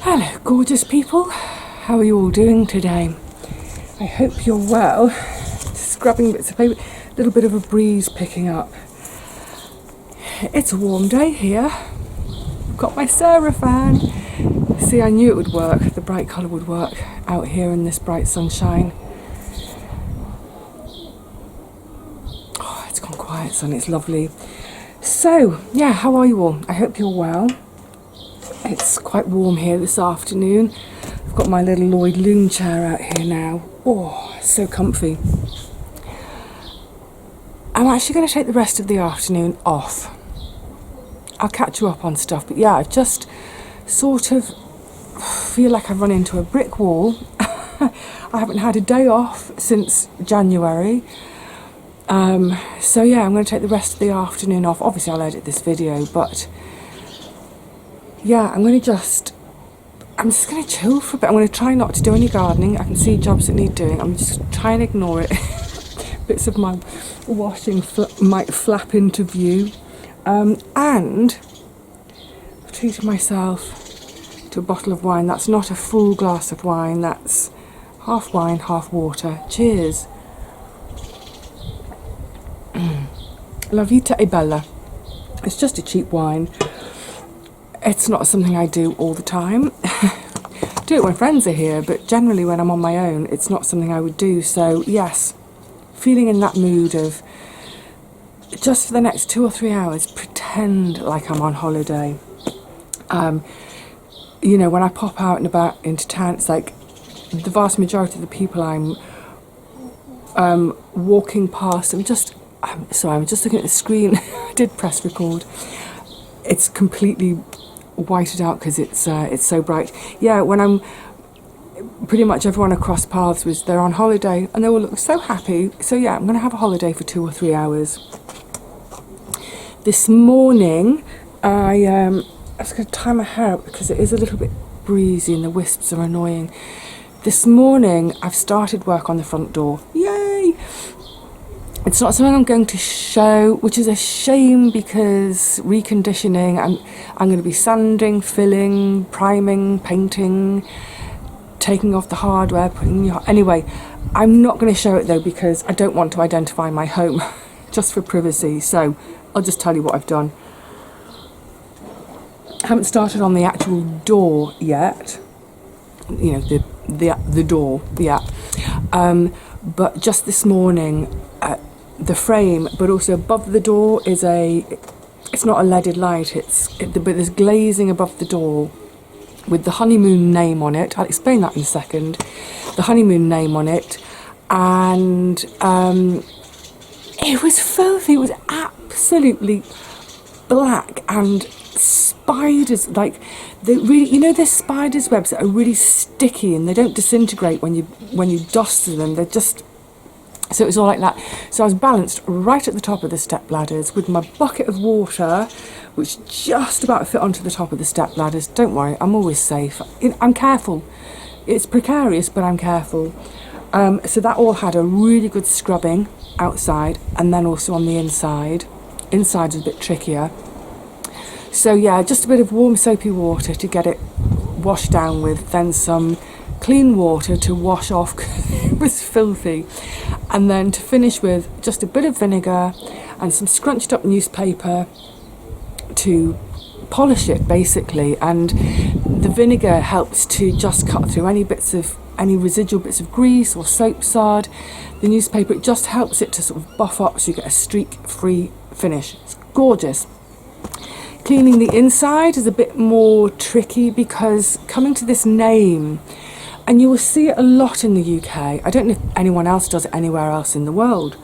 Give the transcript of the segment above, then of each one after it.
Hello, gorgeous people. How are you all doing today? I hope you're well. Just grabbing bits of paper. A little bit of a breeze picking up. It's a warm day here. I've got my Sarah fan. See, I knew it would work. The bright colour would work out here in this bright sunshine. Oh, it's gone quiet, son. It's lovely. So, yeah, how are you all? I hope you're well. It's quite warm here this afternoon. I've got my little Lloyd loom chair out here now. Oh, so comfy. I'm actually going to take the rest of the afternoon off. I'll catch you up on stuff, but yeah, I've just sort of feel like I've run into a brick wall. I haven't had a day off since January. So yeah, I'm going to take the rest of the afternoon off. Obviously I'll edit this video, but yeah, I'm just going to chill for a bit. I'm going to try not to do any gardening. I can see jobs that need doing. I'm just trying to ignore it. Bits of my washing might flap into view. And I've treated myself to a bottle of wine. That's not a full glass of wine. That's half wine, half water. Cheers. La vita è bella. It's just a cheap wine. It's not something I do all the time. Do it when friends are here, but generally when I'm on my own, it's not something I would do. So yes, feeling in that mood of just for the next 2 or 3 hours, pretend like I'm on holiday. You know, when I pop out and about into town, it's like the vast majority of the people I'm walking past, I'm just looking at the screen. I did press record. It's completely whited out because it's so bright. Yeah, when I'm pretty much everyone I cross paths with, they're on holiday and they all look so happy. So yeah, I'm going to have a holiday for 2 or 3 hours. This morning I was going to tie my hair up because it is a little bit breezy and the wisps are annoying. This morning I've started work on the front door. Yay! It's not something I'm going to show, which is a shame because reconditioning, I'm going to be sanding, filling, priming, painting, taking off the hardware, putting new... Anyway, I'm not going to show it though because I don't want to identify my home, just for privacy. So I'll just tell you what I've done. I haven't started on the actual door yet. You know, the door, yeah. But just this morning, the frame, but also above the door is it's not a leaded light, but there's glazing above the door with the honeymoon name on it. I'll explain that in a second. The honeymoon name on it, and it was filthy. It was absolutely black, and spiders, like they really, you know, there's spiders' webs that are really sticky and they don't disintegrate when you dust them. They're just... So it was all like that. So I was balanced right at the top of the step ladders with my bucket of water, which just about fit onto the top of the step ladders. Don't worry, I'm always safe. I'm careful. It's precarious, but I'm careful. So that all had a really good scrubbing outside and then also on the inside. Inside is a bit trickier. So yeah, just a bit of warm soapy water to get it washed down with, then some clean water to wash off because it was filthy, and then to finish with just a bit of vinegar and some scrunched up newspaper to polish it basically. And the vinegar helps to just cut through any residual bits of grease or soap sard. The newspaper, it just helps it to sort of buff up so you get a streak free finish. It's gorgeous. Cleaning the inside is a bit more tricky because coming to this name, and you will see it a lot in the UK. I don't know if anyone else does it anywhere else in the world.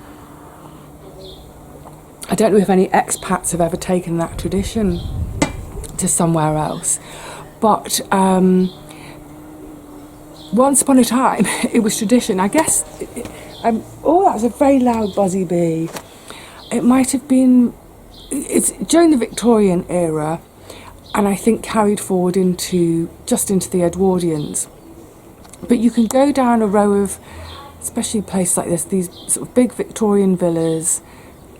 I don't know if any expats have ever taken that tradition to somewhere else. But once upon a time, it was tradition. I guess... oh, that's a very loud buzzy bee. It might have been... It's during the Victorian era, and I think carried forward into the Edwardians. But you can go down a row of, especially a place like this, these sort of big Victorian villas,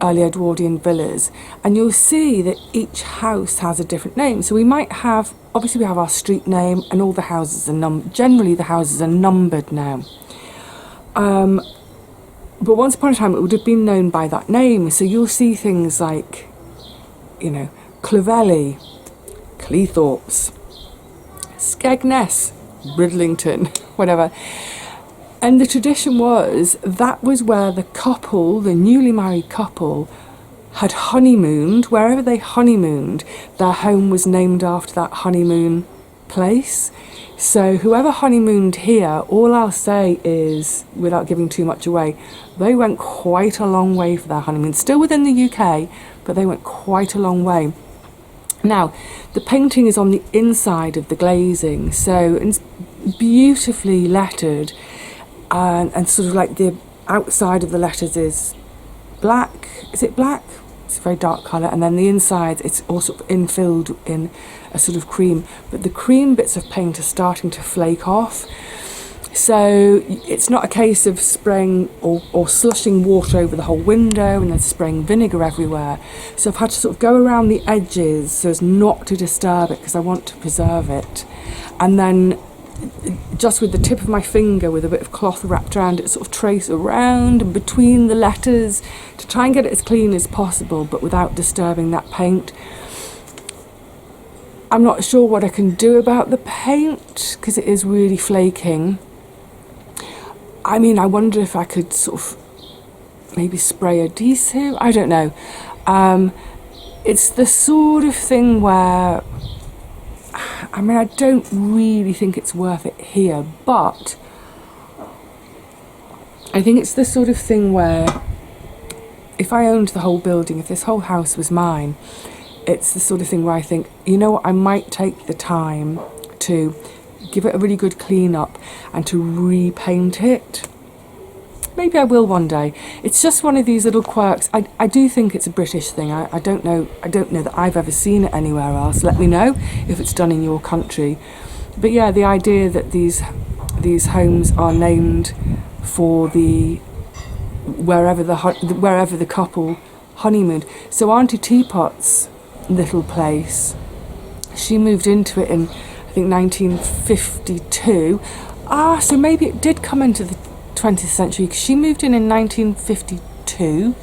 early Edwardian villas, and you'll see that each house has a different name. So we might have obviously we have our street name, and all the houses are generally the houses are numbered now. But once upon a time it would have been known by that name. So you'll see things like, you know, Clovelly, Cleethorpes, Skegness, Bridlington, whatever. And the tradition was that was where the couple, the newly married couple, had honeymooned. Wherever they honeymooned, their home was named after that honeymoon place. So whoever honeymooned here, all I'll say is, without giving too much away, they went quite a long way for their honeymoon. Still within the UK, but they went quite a long way. Now, the painting is on the inside of the glazing, so it's beautifully lettered, and sort of like the outside of the letters is black. Is it black? It's a very dark colour, and then the inside it's all sort of infilled in a sort of cream, but the cream bits of paint are starting to flake off. So it's not a case of spraying or slushing water over the whole window and then spraying vinegar everywhere. So I've had to sort of go around the edges so as not to disturb it, because I want to preserve it. And then just with the tip of my finger, with a bit of cloth wrapped around it, sort of trace around and between the letters to try and get it as clean as possible, but without disturbing that paint. I'm not sure what I can do about the paint because it is really flaking. I mean, I wonder if I could sort of maybe spray adhesive. I don't know. It's the sort of thing where, I mean, I don't really think it's worth it here, but I think it's the sort of thing where if I owned the whole building, if this whole house was mine, it's the sort of thing where I think, you know what, I might take the time to give it a really good clean up and to repaint it. Maybe I will one day. It's just one of these little quirks. I do think it's a British thing. I don't know that I've ever seen it anywhere else. Let me know if it's done in your country. But yeah, the idea that these homes are named for wherever the couple honeymooned. So Auntie Teapot's little place, she moved into it in, I think, 1952. So maybe it did come into the 20th century, because she moved in 1952,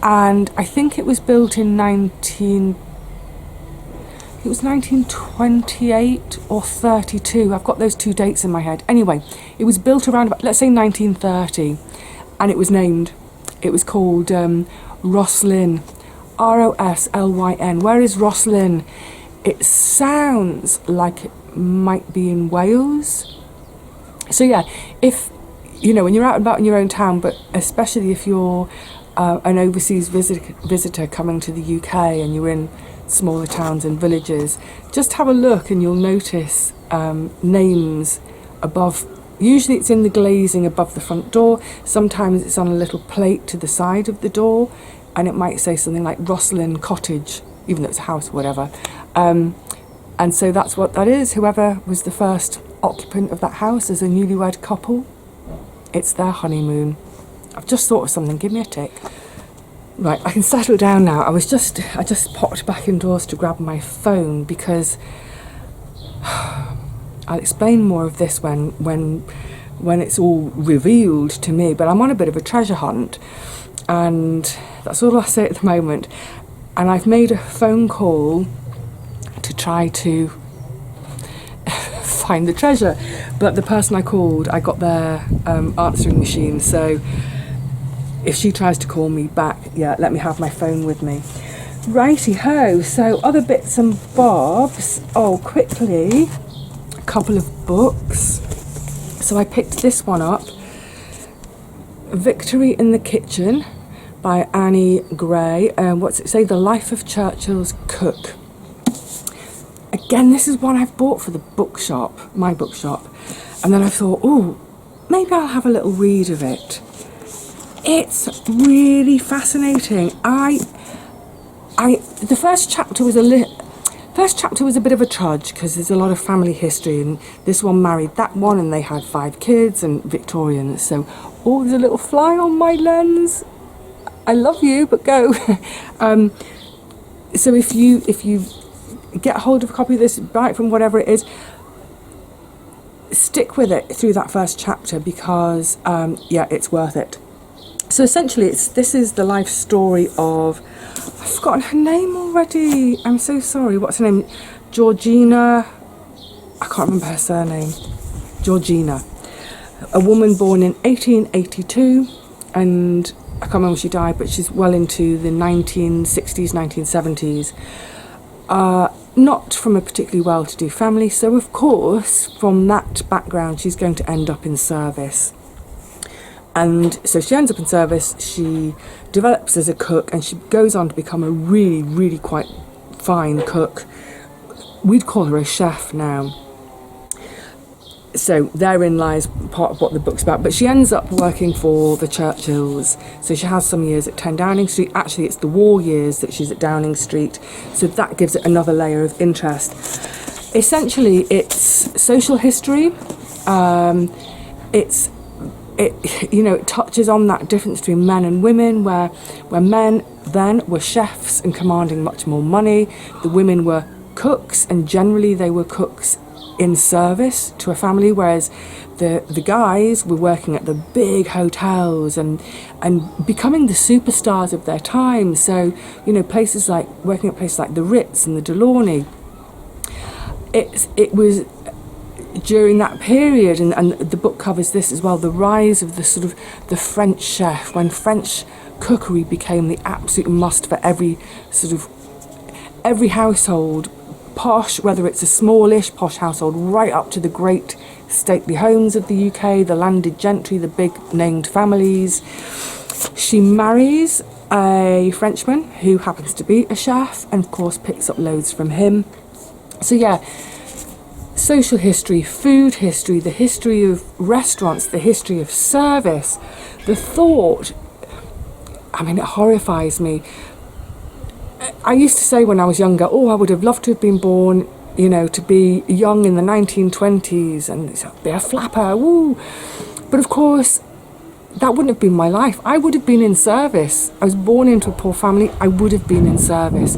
and I think it was built in 1928 or 32. I've got those two dates in my head. Anyway, it was built around about, let's say, 1930, and it was called Roslyn, Roslyn. Where is Roslyn? It sounds like it might be in Wales. So yeah, if you know, when you're out and about in your own town, but especially if you're an overseas visitor coming to the UK and you're in smaller towns and villages, just have a look and you'll notice names above. Usually it's in the glazing above the front door. Sometimes it's on a little plate to the side of the door, and it might say something like Roslyn Cottage, even though it's a house or whatever. And so that's what that is. Whoever was the first occupant of that house as a newlywed couple, it's their honeymoon. I've just thought of something. Give me a tick. Right, I can settle down now. I just popped back indoors to grab my phone because I'll explain more of this when it's all revealed to me. But I'm on a bit of a treasure hunt, and that's all I'll say at the moment. And I've made a phone call to try to find the treasure, but the person I called, I got their answering machine, so if she tries to call me back, yeah, let me have my phone with me. Righty ho, so other bits and bobs. Quickly, a couple of books. So I picked this one up, Victory in the Kitchen by Annie Gray. What's it say? The Life of Churchill's Cook. Again, this is one I've bought for the bookshop, my bookshop, and then I thought, maybe I'll have a little read of it. It's really fascinating. The first chapter was a bit of a trudge because there's a lot of family history, and this one married that one, and they had 5 kids and Victorians. So, there's a little fly on my lens. I love you, but go. So if get hold of a copy of this, buy it from whatever it is. Stick with it through that first chapter because, it's worth it. So essentially, this is the life story of, I've forgotten her name already. I'm so sorry. What's her name? Georgina. I can't remember her surname. Georgina. A woman born in 1882, and I can't remember when she died, but she's well into the 1960s, 1970s. Not from a particularly well-to-do family, so of course, from that background, she's going to end up in service. And so she ends up in service, she develops as a cook, and she goes on to become a really, really quite fine cook. We'd call her a chef now. So therein lies part of what the book's about. But she ends up working for the Churchills. So she has some years at 10 Downing Street. Actually, it's the war years that she's at Downing Street. So that gives it another layer of interest. Essentially, it's social history. It touches on that difference between men and women, where men then were chefs and commanding much more money. The women were cooks, and generally they were cooks in service to a family, whereas the guys were working at the big hotels and becoming the superstars of their time. So, places like working at places like the Ritz and the Delaunay. It was during that period, and the book covers this as well, the rise of the sort of the French chef, when French cookery became the absolute must for every household, posh, whether it's a smallish posh household, right up to the great stately homes of the UK, the landed gentry, the big named families. She marries a Frenchman who happens to be a chef, and of course picks up loads from him. So social history, food history, the history of restaurants, the history of service, the thought, it horrifies me. I used to say when I was younger, I would have loved to have been born, to be young in the 1920s and be a flapper, woo. But of course, that wouldn't have been my life. I would have been in service. I was born into a poor family. I would have been in service.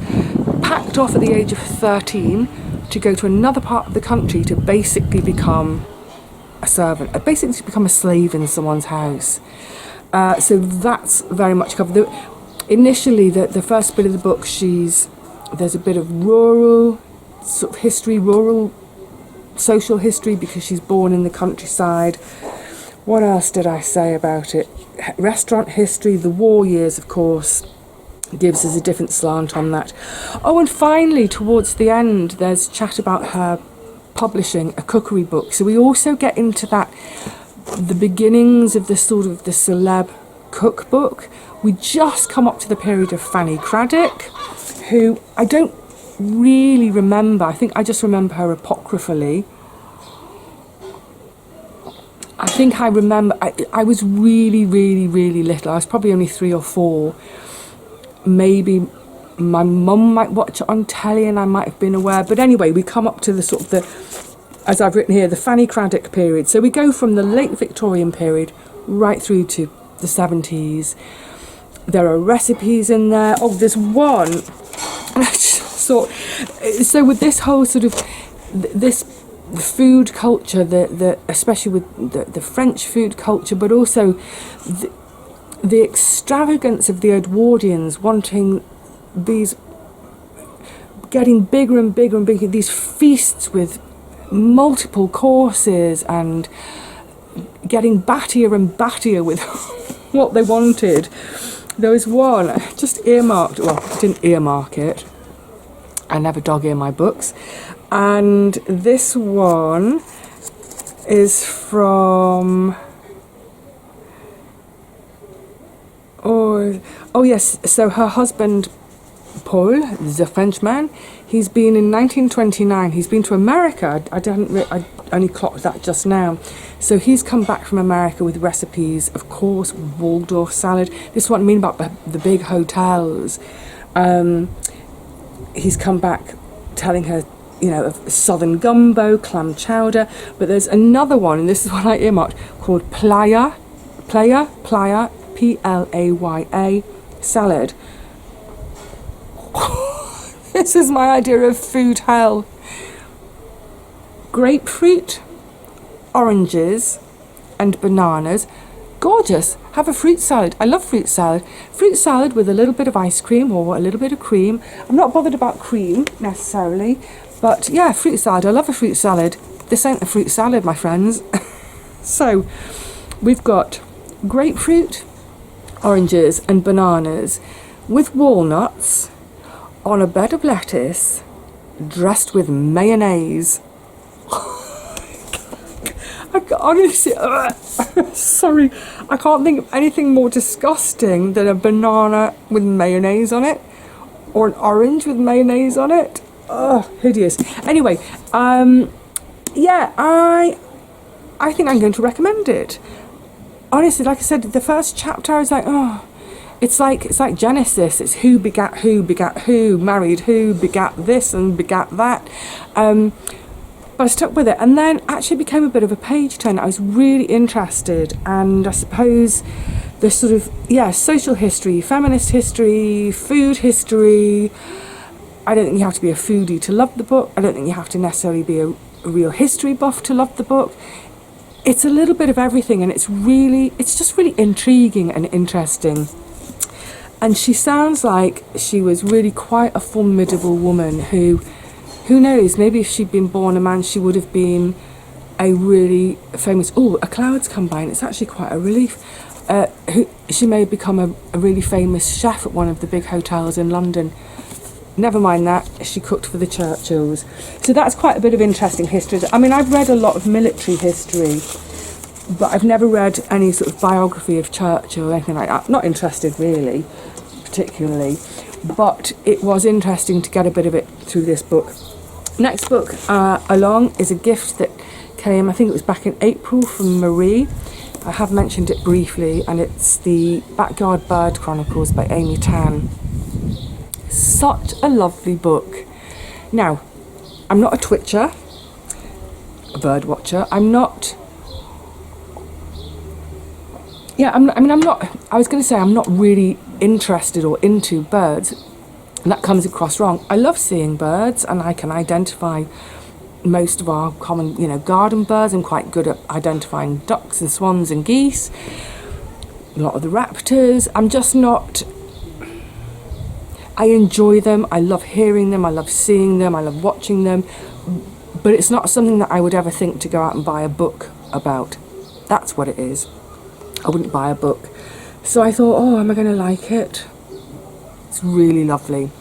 Packed off at the age of 13 to go to another part of the country to basically become a servant, basically to become a slave in someone's house. So that's very much covered. Initially, the first bit of the book, there's a bit of rural sort of history, rural social history, because she's born in the countryside. What else did I say about it? Restaurant history, the war years, of course, gives us a different slant on that. Oh, and finally, towards the end, there's chat about her publishing a cookery book. So we also get into that, the beginnings of the sort of the celeb cookbook. We just come up to the period of Fanny Craddock, who I don't really remember. I think I just remember her apocryphally. I think I remember, I was really, really, really little. I was probably only 3 or 4. Maybe my mum might watch it on telly and I might have been aware. But anyway, we come up to the sort of as I've written here, the Fanny Craddock period. So we go from the late Victorian period right through to the 70s. There are recipes in there. Oh, there's one. So with this whole sort of this food culture, especially with the French food culture, but also the extravagance of the Edwardians wanting these, getting bigger and bigger and bigger, these feasts with multiple courses and getting battier and battier with what they wanted. There was one, just earmarked, well, I didn't earmark it. I never dog ear my books. And this one is from, oh yes, so her husband, Paul, the Frenchman, he's been in 1929, he's been to America. I only clocked that just now. So he's come back from America with recipes, of course, Waldorf salad. This is what I mean about the big hotels. He's come back telling her, of southern gumbo, clam chowder. But there's another one, and this is what I earmarked, called Playa, Playa, P-L-A-Y-A, salad. This is my idea of food hell. Grapefruit, oranges and bananas. Gorgeous. Have a fruit salad. I love fruit salad. Fruit salad with a little bit of ice cream or a little bit of cream. I'm not bothered about cream necessarily, but yeah, fruit salad. I love a fruit salad. This ain't a fruit salad, my friends. So we've got grapefruit, oranges and bananas with walnuts on a bed of lettuce dressed with mayonnaise. Honestly, sorry, I can't think of anything more disgusting than a banana with mayonnaise on it, or an orange with mayonnaise on it. Oh, hideous. Anyway, yeah, I think I'm going to recommend it. Honestly, like I said, the first chapter I was like, oh, it's like Genesis. It's who begat who, married who, begat this and begat that. But I stuck with it, and then actually became a bit of a page turner. I was really interested, and I suppose the sort of, yeah, social history, feminist history, food history. I don't think you have to be a foodie to love the book. I don't think you have to necessarily be a real history buff to love the book. It's a little bit of everything, and it's just really intriguing and interesting. And she sounds like she was really quite a formidable woman who knows, maybe if she'd been born a man, she would have been a really famous... Oh, a cloud's come by, and it's actually quite a relief. She may have become a really famous chef at one of the big hotels in London. Never mind that, she cooked for the Churchills. So that's quite a bit of interesting history. I mean, I've read a lot of military history, but I've never read any sort of biography of Churchill or anything like that. Not interested, really, particularly. But it was interesting to get a bit of it through this book. Next book along is a gift that came, I think it was back in April, from Marie. I have mentioned it briefly, and it's the Backyard Bird Chronicles by Amy Tan. Such a lovely book. Now, I'm not a twitcher, a bird watcher. I'm not... Yeah, I'm not... I was going to say I'm not really interested or into birds. And that comes across wrong. I love seeing birds, and I can identify most of our common, garden birds. I'm quite good at identifying ducks and swans and geese. A lot of the raptors. I'm just not... I enjoy them. I love hearing them. I love seeing them. I love watching them. But it's not something that I would ever think to go out and buy a book about. That's what it is. I wouldn't buy a book. So I thought, oh, am I going to like it? It's really lovely.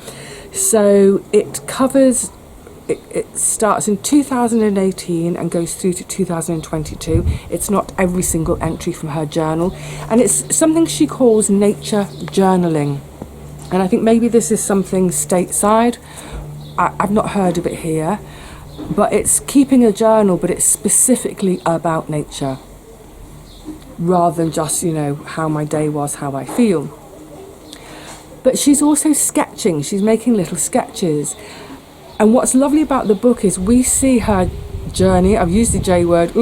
So it covers, it starts in 2018 and goes through to 2022. It's not every single entry from her journal. And it's something she calls nature journaling. And I think maybe this is something stateside. I've not heard of it here. But it's keeping a journal, but it's specifically about nature, rather than just, how my day was, how I feel. But she's also sketching. She's making little sketches. And what's lovely about the book is we see her journey, I've used the J word,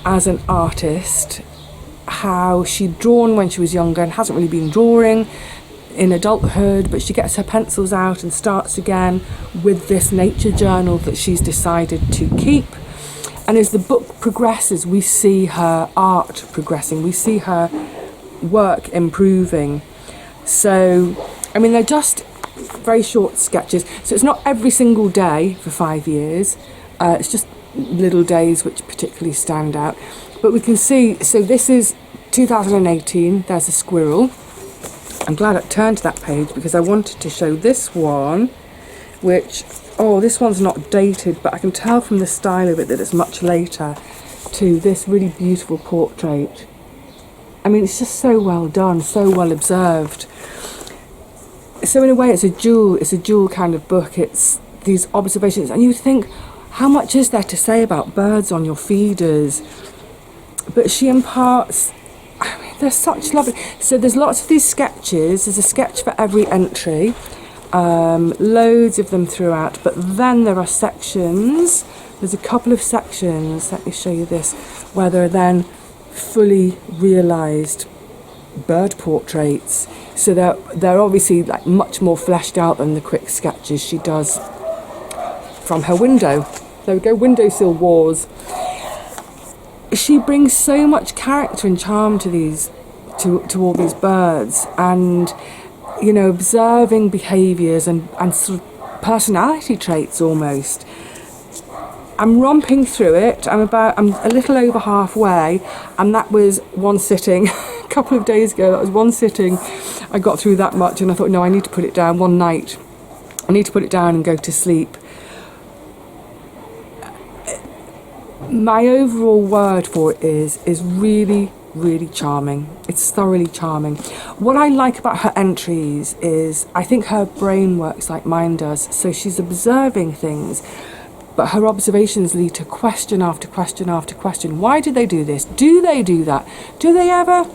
as an artist, how she'd drawn when she was younger and hasn't really been drawing in adulthood, but she gets her pencils out and starts again with this nature journal that she's decided to keep. And as the book progresses, we see her art progressing, we see her work improving. So, I mean, they're just very short sketches. So it's not every single day for 5 years. It's just little days which particularly stand out. But we can see, so this is 2018, there's a squirrel. I'm glad I turned to that page because I wanted to show this one, which, this one's not dated, but I can tell from the style of it that it's much later, to this really beautiful portrait. I mean, it's just so well done, so well observed. So in a way, it's a dual kind of book. It's these observations, and you think, how much is there to say about birds on your feeders? But she imparts, I mean, they're such lovely. So there's lots of these sketches. There's a sketch for every entry, loads of them throughout. But then there are sections. There's a couple of sections. Let me show you this, where they're then fully realised. bird portraits. So they're obviously like much more fleshed out than the quick sketches she does from her window. There we go, windowsill wars. She brings so much character and charm to these, to all these birds, and you know, observing behaviours and sort of personality traits almost. I'm romping through it. I'm a little over halfway, and that was one sitting. A couple of days ago, that was one sitting. I got through that much, and I thought, no, I need to put it down one night. I need to put it down and go to sleep. My overall word for it is really, really charming. It's thoroughly charming. What I like about her entries is I think her brain works like mine does. So she's observing things, but her observations lead to question after question after question. Why do they do this? Do they do that? Do they ever?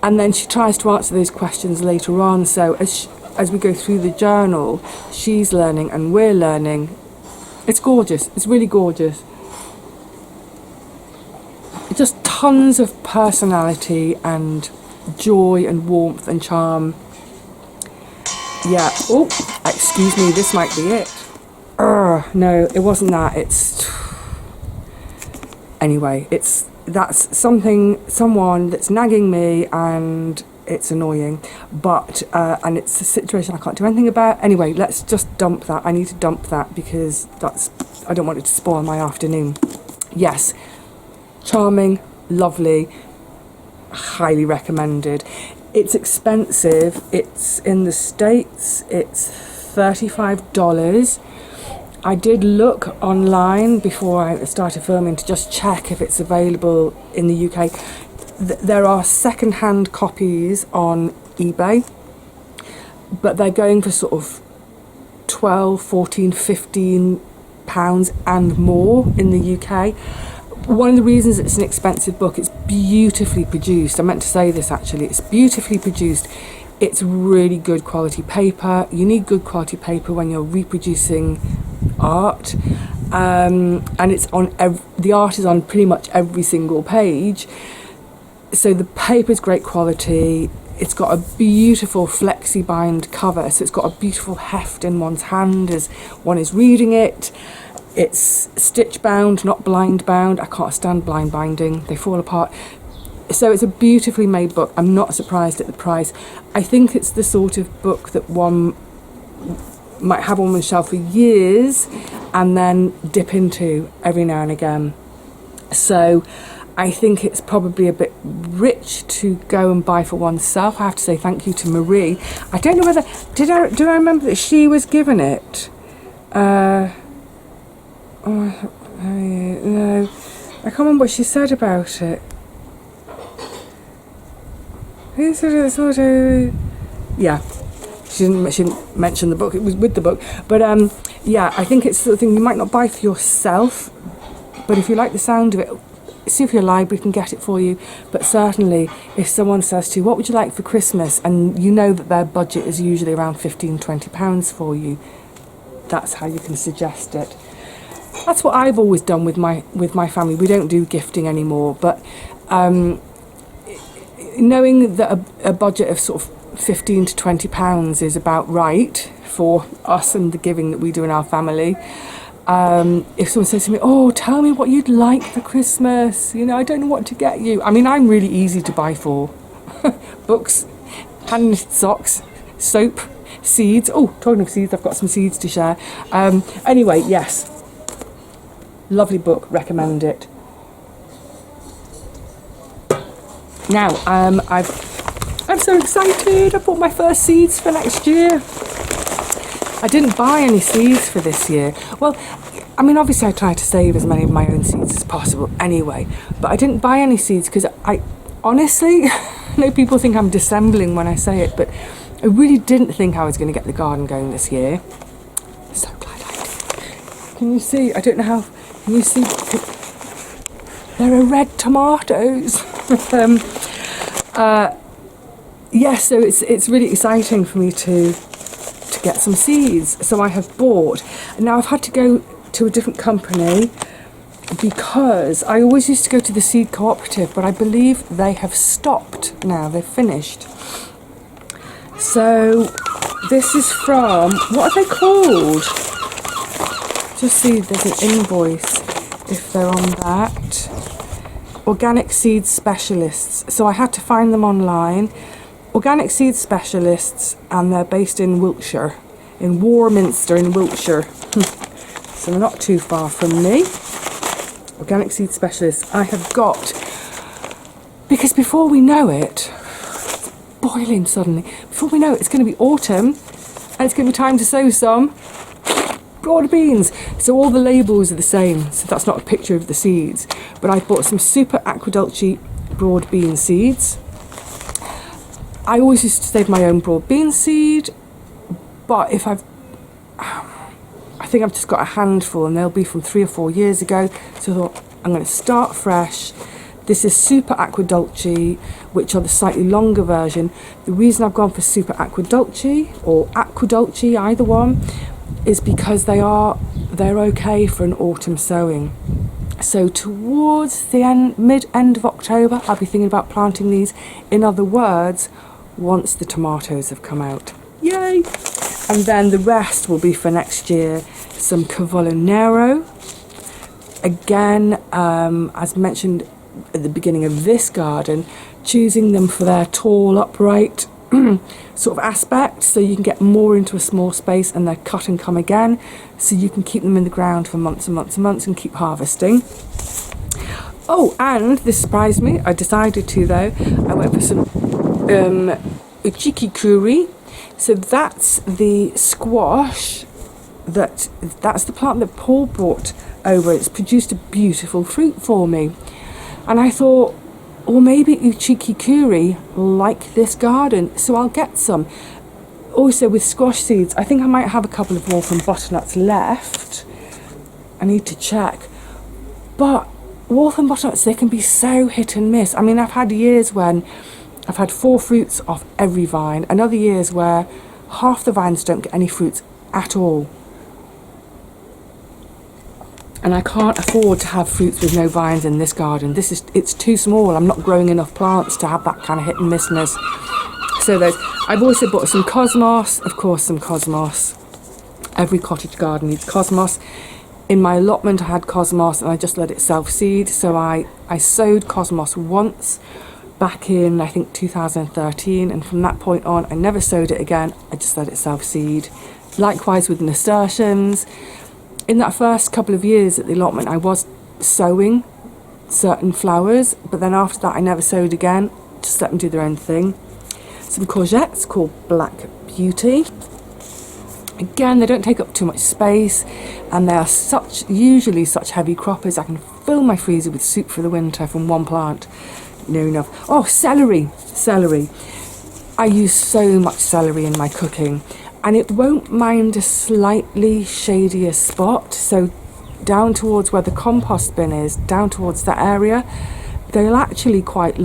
And then she tries to answer those questions later on. So as we go through the journal, she's learning and we're learning. It's gorgeous. It's really gorgeous. Just tons of personality and joy and warmth and charm. Yeah. Oh, excuse me, this might be it. No, it wasn't that. Anyway, that's someone that's nagging me, and it's annoying, but and it's a situation I can't do anything about. Anyway, let's just dump that. I need to dump that because I don't want it to spoil my afternoon. Yes. Charming, lovely, highly recommended. It's expensive. It's in the States. It's $35. I did look online before I started filming to just check if it's available in the UK. There are second-hand copies on eBay, but they're going for sort of 12, 14, 15 pounds and more in the UK. One of the reasons it's an expensive book, it's beautifully produced. I meant to say this actually. It's beautifully produced. It's really good quality paper. You need good quality paper when you're reproducing art. And it's on the art is on pretty much every single page. So the paper's great quality. It's got a beautiful flexi bind cover. So it's got a beautiful heft in one's hand as one is reading it. It's stitch bound, not blind bound. I can't stand blind binding. They fall apart. So it's a beautifully made book. I'm not surprised at the price. I think it's the sort of book that one might have on one's shelf for years and then dip into every now and again. So I think it's probably a bit rich to go and buy for oneself. I have to say thank you to Marie. I don't know whether, did I remember that she was given it? No, I can't remember what she said about it. Who said it? Sort of, yeah, she didn't mention the book. It was with the book, but yeah, I think it's the sort of thing you might not buy for yourself, but if you like the sound of it, see if your library can get it for you. But certainly, if someone says to you, "What would you like for Christmas?" and you know that their budget is usually around £15-20 for you, that's how you can suggest it. That's what I've always done with my family. We don't do gifting anymore, but knowing that a budget of sort of £15-20 is about right for us and the giving that we do in our family. If someone says to me, "Oh, tell me what you'd like for Christmas, you know, I don't know what to get you." I mean, I'm really easy to buy for. Books, hand-knitted socks, soap, seeds. Oh, talking of seeds, I've got some seeds to share. Anyway, yes. Lovely book, recommend it. Now, I'm so excited. I bought my first seeds for next year. I didn't buy any seeds for this year. Well, I mean, obviously I try to save as many of my own seeds as possible anyway, but I didn't buy any seeds because I honestly, I know people think I'm dissembling when I say it, but I really didn't think I was going to get the garden going this year. So glad I did. Can you see? I don't know how. Can you see? There are red tomatoes. Yes, so it's really exciting for me to get some seeds. So I have bought. Now I've had to go to a different company because I always used to go to the seed cooperative, but I believe they have stopped now. They've finished. So this is from, what are they called? Just see if there's an invoice if they're on that. Organic Seed Specialists. So I had to find them online. Organic Seed Specialists, and they're based in Wiltshire, in Warminster in Wiltshire. So they're not too far from me. Organic Seed Specialists. I have got, because before we know it, it's boiling suddenly. Before we know it, it's going to be autumn, and it's going to be time to sow some broad beans. So all the labels are the same, so that's not a picture of the seeds, but I bought some super aquadulce broad bean seeds. I always used to save my own broad bean seed, but if I think I've just got a handful, and they'll be from 3 or 4 years ago, so I thought I'm going to start fresh. This is super aquadulce, which are the slightly longer version. The reason I've gone for super aquadulce or aquadulce, either one, is because they're okay for an autumn sowing. So towards the mid-end of October, I'll be thinking about planting these. In other words, once the tomatoes have come out. Yay! And then the rest will be for next year. Some Cavolo Nero. Again, as mentioned at the beginning of this garden, choosing them for their tall, upright sort of aspect, so you can get more into a small space, and they're cut and come again, so you can keep them in the ground for months and months and months and keep harvesting. Oh, and this surprised me. I decided to, though. I went for some uchiki-kuri. So that's the squash, that's the plant that Paul brought over. It's produced a beautiful fruit for me. And I thought, or maybe uchiki-kuri like this garden, so I'll get some. Also with squash seeds, I think I might have a couple of Wolf and butternuts left. I need to check. But Wolf and butternuts, they can be so hit and miss. I mean, I've had years when I've had 4 fruits off every vine, and other years where half the vines don't get any fruits at all. And I can't afford to have fruits with no vines in this garden. It's too small. I'm not growing enough plants to have that kind of hit and missness. So I've also bought some cosmos, of course, some cosmos. Every cottage garden needs cosmos. In my allotment I had cosmos, and I just let it self-seed. So I sowed cosmos once back in, I think, 2013, and from that point on I never sowed it again. I just let it self-seed. Likewise with nasturtiums. In that first couple of years at the allotment, I was sowing certain flowers, but then after that I never sowed again, just let them do their own thing. Some courgettes called Black Beauty. Again, they don't take up too much space, and they are usually such heavy croppers. I can fill my freezer with soup for the winter from one plant. Near enough. Oh, celery. I use so much celery in my cooking, and it won't mind a slightly shadier spot. So down towards where the compost bin is, down towards that area, they'll actually quite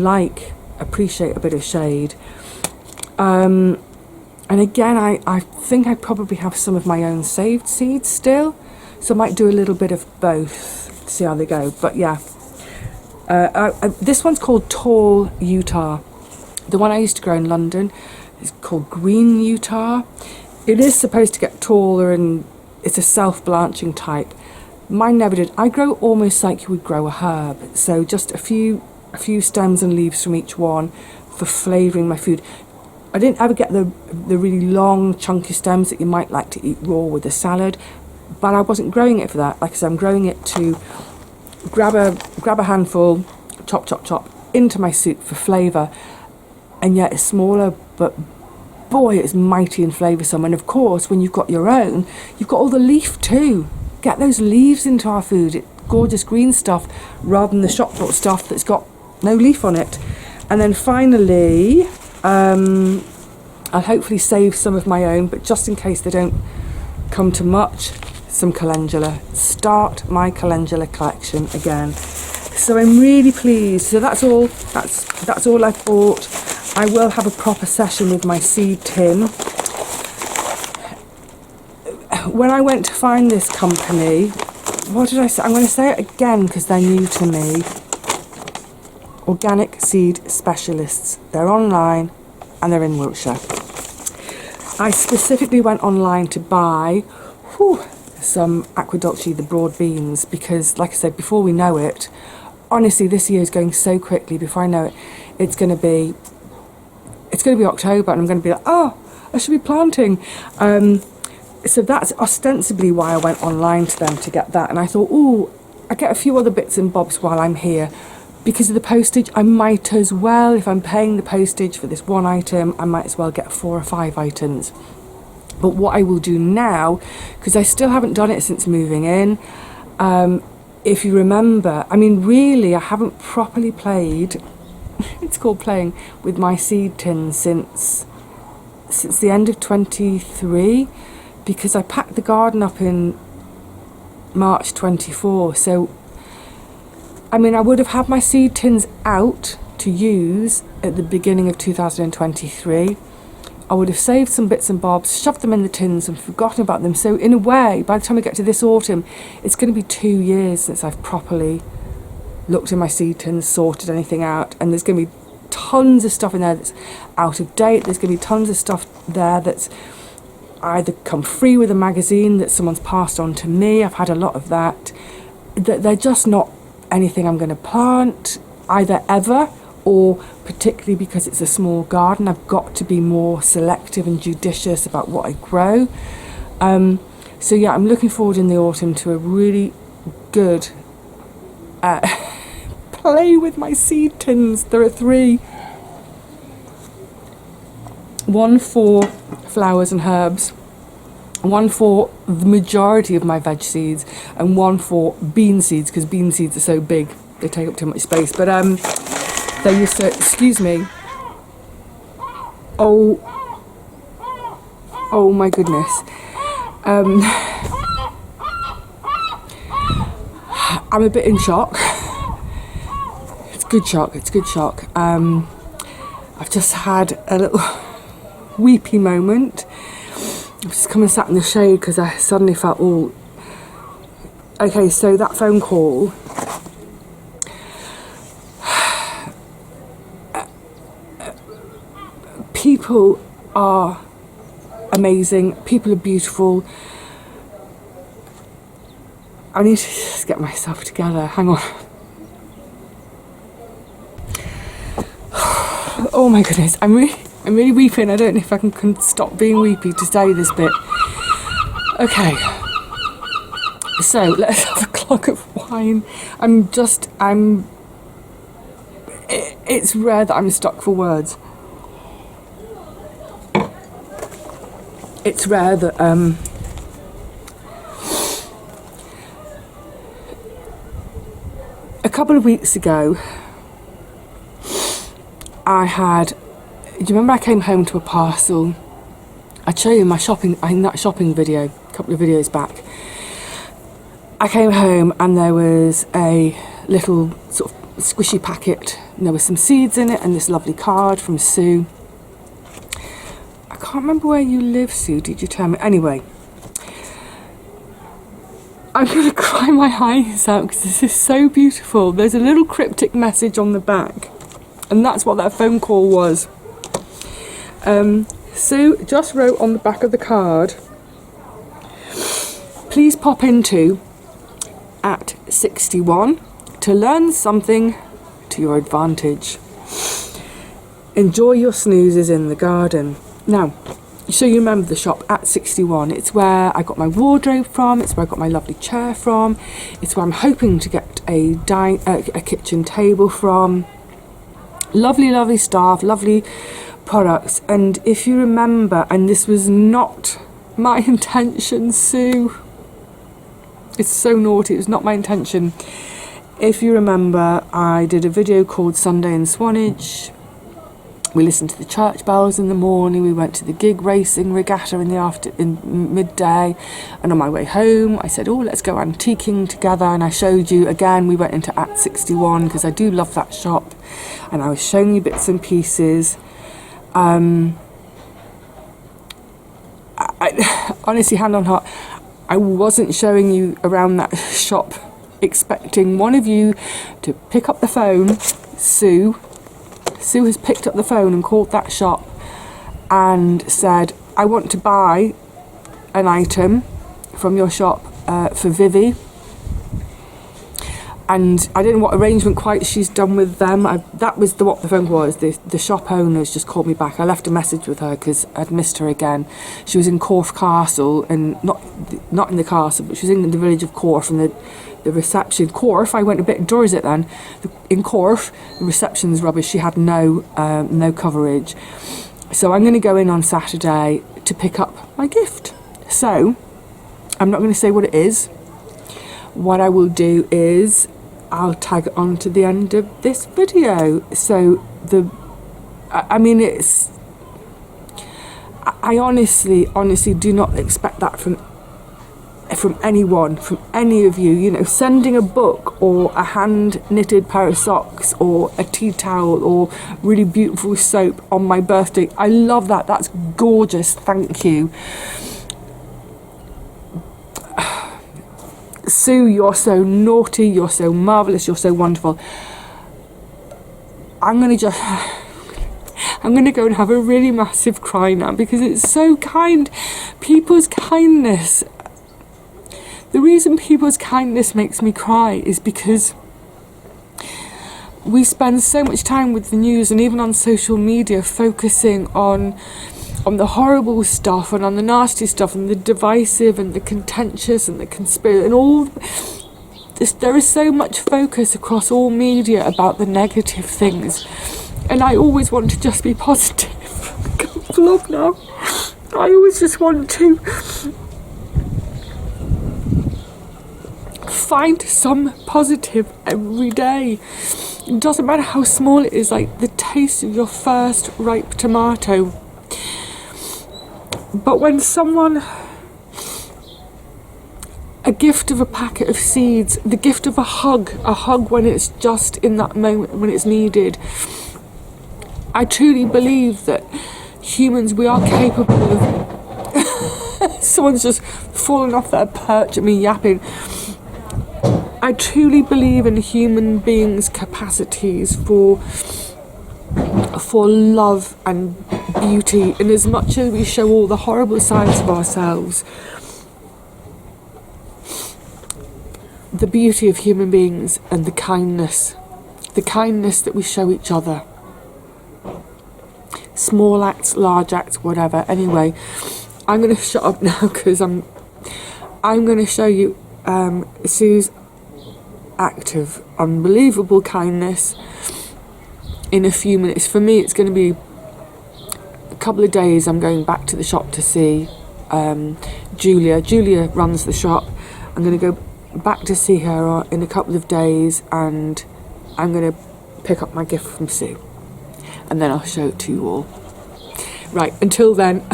appreciate a bit of shade. And again, I think I probably have some of my own saved seeds still, so I might do a little bit of both, see how they go. But yeah, this one's called Tall Utah. The one I used to grow in London is called Green Utah. It is supposed to get taller, and it's a self-blanching type. Mine never did. I grow almost like you would grow a herb, so just a few stems and leaves from each one for flavouring my food. I didn't ever get the really long chunky stems that you might like to eat raw with a salad, but I wasn't growing it for that. Like I said, I'm growing it to grab a handful, chop into my soup for flavour, and yet it's smaller, but boy, it's mighty and flavoursome. And of course, when you've got your own, you've got all the leaf too. Get those leaves into our food. It's gorgeous green stuff rather than the shop bought stuff that's got no leaf on it. And then finally, I'll hopefully save some of my own, but just in case they don't come to much, some calendula. Start my calendula collection again. So I'm really pleased. So that's all I've bought. I will have a proper session with my seed tin. When I went to find this company, what did I say? I'm going to say it again because they're new to me. Organic Seed Specialists. They're online and they're in Wiltshire. I specifically went online to buy some aquadulce, the broad beans, because like I said, before we know it, honestly, this year is going so quickly. Before I know it, it's going to be October, and I'm going to be like, oh, I should be planting. So that's ostensibly why I went online to them to get that. And I thought, oh, I get a few other bits and bobs while I'm here. Because of the postage, I might as well, if I'm paying the postage for this one item, I might as well get 4 or 5 items. But what I will do now, because I still haven't done it since moving in, if you remember, I mean, really, I haven't properly played, it's called playing, with my seed tins since the end of 23, because I packed the garden up in March 24. So, I mean, I would have had my seed tins out to use at the beginning of 2023. I would have saved some bits and bobs, shoved them in the tins and forgotten about them. So in a way, by the time I get to this autumn, it's going to be 2 years since I've properly looked in my seed tins, sorted anything out. And there's going to be tons of stuff in there that's out of date. There's going to be tons of stuff there that's either come free with a magazine that someone's passed on to me. I've had a lot of that. They're just not anything I'm going to plant either ever, or particularly because it's a small garden, I've got to be more selective and judicious about what I grow. So yeah, I'm looking forward in the autumn to a really good play with my seed tins. There are 3. One for flowers and herbs, one for the majority of my veg seeds, and one for bean seeds, because bean seeds are so big, they take up too much space. But they used to, excuse me, oh my goodness, I'm a bit in shock. It's good shock. I've just had a little weepy moment. I've just come and sat in the shade because I suddenly felt all... Okay, so that phone call... People are amazing. People are beautiful. I need to just get myself together. Hang on. Oh my goodness, I'm really weeping. I don't know if I can stop being weepy to say this bit. Okay. So, let's have a clog of wine. It's rare that I'm stuck for words. It's rare that, a couple of weeks ago, do you remember I came home to a parcel? I'd show you my shopping, in that shopping video, a couple of videos back. I came home and there was a little sort of squishy packet, and there were some seeds in it and this lovely card from Sue. I can't remember where you live, Sue, did you tell me? Anyway, I'm going to cry my eyes out because this is so beautiful. There's a little cryptic message on the back, and that's what that phone call was. Sue just wrote on the back of the card, please pop into at 61 to learn something to your advantage. Enjoy your snoozes in the garden. Now, so you remember the shop at 61. It's where I got my wardrobe from. It's where I got my lovely chair from. It's where I'm hoping to get a kitchen table from. Lovely, lovely staff, lovely products. And if you remember, and this was not my intention, Sue. It's so naughty. It was not my intention. If you remember, I did a video called Sunday in Swanage. We listened to the church bells in the morning. We went to the gig racing regatta in midday, and on my way home I said, oh, let's go antiquing together, and I showed you again. We went into at 61 because I do love that shop, and I was showing you bits and pieces. I honestly, hand on heart, I wasn't showing you around that shop expecting one of you to pick up the phone. Sue has picked up the phone and called that shop and said, I want to buy an item from your shop for Vivi. And I don't know what arrangement quite she's done with them. That was what the phone call was. The shop owners just called me back. I left a message with her because I'd missed her again. She was in Corfe Castle, and not in the castle, but she was in the village of Corfe, and the reception. Corfe, I went a bit in Dorset then. In Corfe, the reception's rubbish. She had no coverage. So I'm going to go in on Saturday to pick up my gift. So I'm not going to say what it is. What I will do is I'll tag it on to the end of this video. So I mean, I honestly do not expect that from anyone, from any of you. You know, sending a book or a hand knitted pair of socks or a tea towel or really beautiful soap on my birthday. I love that. That's gorgeous. Thank you. Sue, you're so naughty, you're so marvellous, you're so wonderful. I'm going to go and have a really massive cry now because it's so kind. People's kindness. The reason people's kindness makes me cry is because we spend so much time with the news and even on social media focusing on the horrible stuff and on the nasty stuff and the divisive and the contentious and the conspiracy and all this. There is so much focus across all media about the negative things, and I always want to just be positive. I can't vlog now. I always just want to find some positive every day. It doesn't matter how small it is, like the taste of your first ripe tomato. But when someone, a gift of a packet of seeds, the gift of a hug when it's just in that moment when it's needed. I truly believe that humans, we are capable of, someone's just fallen off their perch at me yapping. I truly believe in human beings' capacities for love and beauty, and as much as we show all the horrible sides of ourselves, the beauty of human beings and the kindness that we show each other, small acts, large acts, whatever. Anyway, I'm going to shut up now because I'm going to show you Sue's act of unbelievable kindness in a few minutes. For me, it's going to be a couple of days. I'm going back to the shop to see Julia. Julia runs the shop. I'm going to go back to see her in a couple of days, and I'm going to pick up my gift from Sue, and then I'll show it to you all. Right, until then,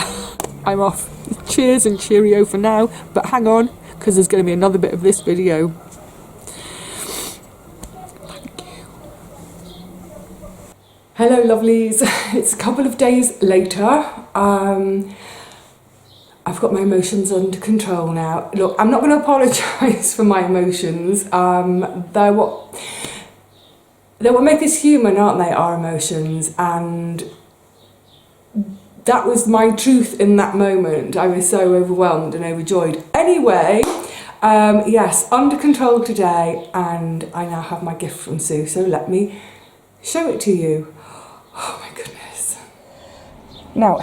I'm off. Cheers and cheerio for now, but hang on, because there's going to be another bit of this video. Hello lovelies, it's a couple of days later. I've got my emotions under control now. Look, I'm not going to apologise for my emotions. They're what make us human, aren't they, our emotions? And that was my truth in that moment. I was so overwhelmed and overjoyed. Anyway, yes, under control today, and I now have my gift from Sue, so let me show it to you. Oh my goodness. Now,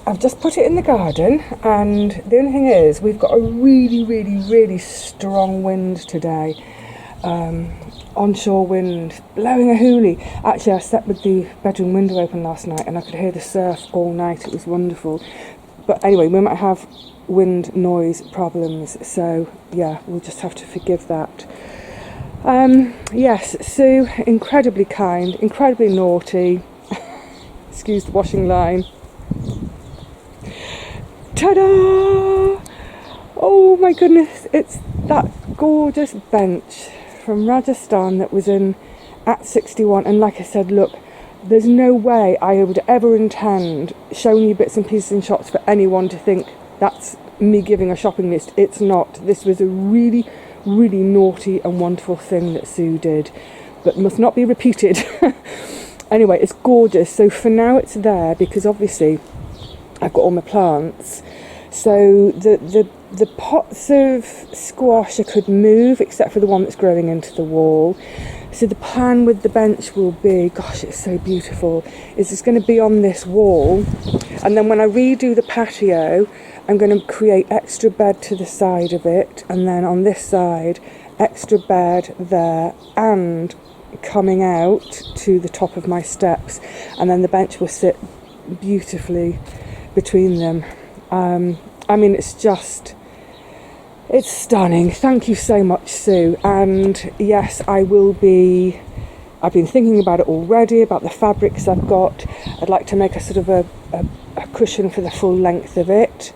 I've just put it in the garden, and the only thing is we've got a really, really, really strong wind today. Onshore wind, blowing a hoolie. Actually, I slept with the bedroom window open last night and I could hear the surf all night. It was wonderful. But anyway, we might have wind noise problems, so yeah, we'll just have to forgive that. Yes, Sue, incredibly kind, incredibly naughty. Excuse the washing line. Ta-da! Oh my goodness, it's that gorgeous bench from Rajasthan that was in at 61, and like I said, look, there's no way I would ever intend showing you bits and pieces and shots for anyone to think that's me giving a shopping list. It's not. This was a really, really naughty and wonderful thing that Sue did, but must not be repeated. Anyway, it's gorgeous. So for now it's there because obviously I've got all my plants. So the pots of squash I could move, except for the one that's growing into the wall. So the plan with the bench will be, gosh, it's so beautiful, is it's going to be on this wall. And then when I redo the patio, I'm going to create extra bed to the side of it. And then on this side, extra bed there and coming out to the top of my steps. And then the bench will sit beautifully between them. I mean, it's stunning. Thank you so much, Sue. And yes, I've been thinking about it already, about the fabrics I've got. I'd like to make a sort of a cushion for the full length of it,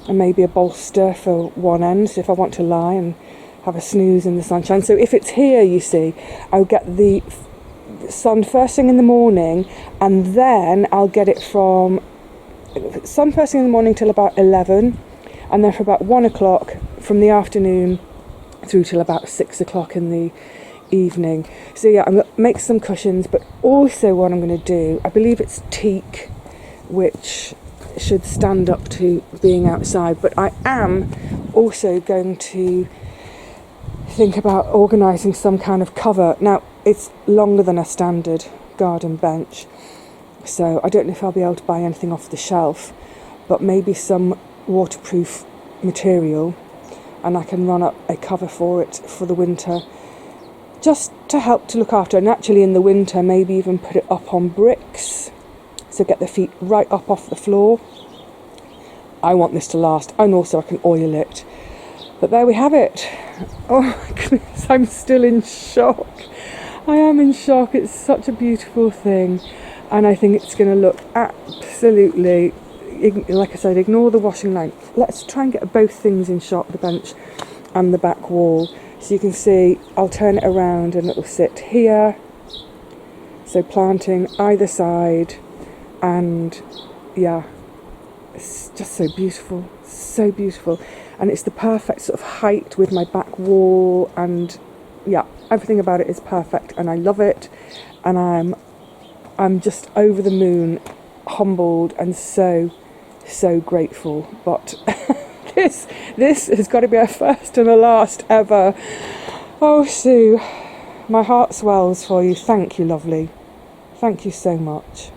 and maybe a bolster for one end, so if I want to lie and have a snooze in the sunshine. So if it's here, you see, I'll get the sun first thing in the morning, and then I'll get it from sun first thing in the morning till about 11, and then for about 1 o'clock from the afternoon through till about 6 o'clock in the evening. So yeah, I'm going to make some cushions, but also what I'm going to do, I believe it's teak, which should stand up to being outside, but I am also going to think about organising some kind of cover. Now, it's longer than a standard garden bench, so I don't know if I'll be able to buy anything off the shelf, but maybe some waterproof material, and I can run up a cover for it for the winter, just to help to look after. And actually in the winter, maybe even put it up on bricks, so get the feet right up off the floor. I want this to last, and also I can oil it. But there we have it. Oh my goodness, I'm still in shock. I am in shock. It's such a beautiful thing. And I think it's going to look absolutely, like I said, ignore the washing line. Let's try and get both things in shot, the bench and the back wall. So you can see, I'll turn it around and it'll sit here. So planting either side, and yeah, it's just so beautiful, so beautiful. And it's the perfect sort of height with my back wall, and yeah, everything about it is perfect, and I love it. And I'm just over the moon, humbled, and so grateful. But this has got to be a first and a last ever. Oh, Sue, my heart swells for you. Thank you, lovely. Thank you so much.